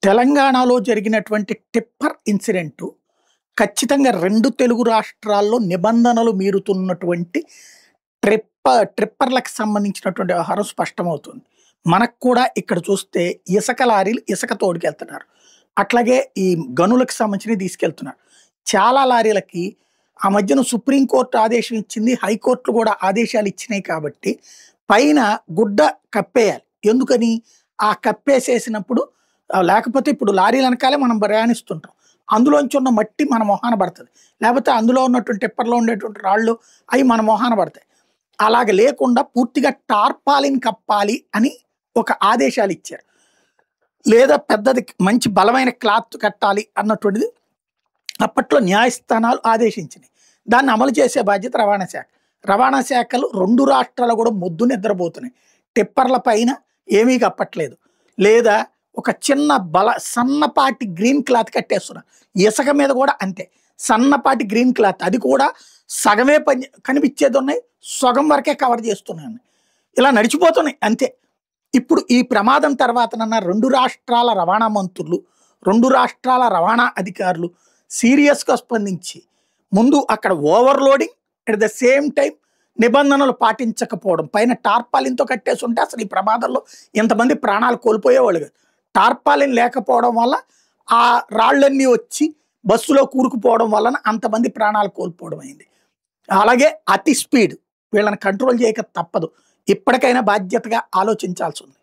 తెలంగాణలో జరిగినటువంటి tipper incident ఖచ్చితంగా 2 తెలుగు రాష్ట్రాల్లో నిబంధనలు మీరుతున్నటువంటి ట్రిప్పర్‌లకి సంబంధించినటువంటి వ్యవహారం స్పష్టమవుతుంది. మనకు కూడా ఇక్కడ చూస్తే ఇసుక లారీలు ఇసుక తోడుకెళ్తున్నారు. అట్లాగే ఈ గనులకు సంబంధించినవి తీసుకెళ్తున్నారు. చాలా లారీలకి ఆ మధ్యన సుప్రీం కోర్ట్ ఆదేశం ఇచ్చింది. హైకోర్టులు కూడా ఆదేశాలు ఇచ్చినాయి కాబట్టి పైన గుడ్డ కప్పేయాలి. ఎందుకని? ఆ కప్పేసేసినప్పుడు లేకపోతే ఇప్పుడు లారీల వెనకాలే మనం ప్రయాణిస్తుంటాం. అందులోంచి ఉన్న మట్టి మన మొహాన పడతది. లేకపోతే అందులో ఉన్నటువంటి టిప్పర్‌లో ఉండేటువంటి రాళ్ళు అయి మన మొహాన పడతాయి. అలాగ లేకుండా పూర్తిగా టార్పాలిన్ కప్పాలి అని ఒక ఆదేశాలు ఇచ్చారు. లేదా పెద్దది మంచి బలమైన క్లాత్ కట్టాలి అన్నటువంటిది అప్పట్లో న్యాయస్థానాలు ఆదేశించినాయి. దాన్ని అమలు చేసే బాధ్యత రవాణా శాఖ. రవాణా శాఖలు 2 రాష్ట్రాలు కూడా మొద్దు నిద్రపోతున్నాయి. టిప్పర్ల పైన ఏమీ కప్పట్లేదు. లేదా ఒక చిన్న సన్నపాటి గ్రీన్ క్లాత్ కట్టేస్తున్నారు. ఇసుక మీద కూడా అంతే. సన్నపాటి గ్రీన్ క్లాత్, అది కూడా సగమే కనిపించేది ఉన్నాయి, సగం వరకే కవర్ చేస్తున్నాయి. ఇలా నడిచిపోతున్నాయి అంతే. ఇప్పుడు ఈ ప్రమాదం తర్వాతనన్నా 2 రాష్ట్రాల రవాణా మంత్రులు, 2 రాష్ట్రాల రవాణా అధికారులు సీరియస్‌గా స్పందించి ముందు అక్కడ overloading, at the same time నిబంధనలు పాటించకపోవడం, పైన టార్పాలిన్‌తో కట్టేసి ఉంటే అసలు ఈ ప్రమాదంలో ఇంతమంది ప్రాణాలు కోల్పోయేవాళ్ళు కాదు. టార్పాలిన్ లేకపోవడం వల్ల ఆ రాళ్ళన్నీ వచ్చి బస్సులో కూరుకుపోవడం వలన అంతమంది ప్రాణాలు కోల్పోవడం అయింది. అలాగే అతి స్పీడ్, వీళ్ళని కంట్రోల్ చేయక తప్పదు. ఇప్పటికైనా బాధ్యతగా ఆలోచించాల్సి ఉంది.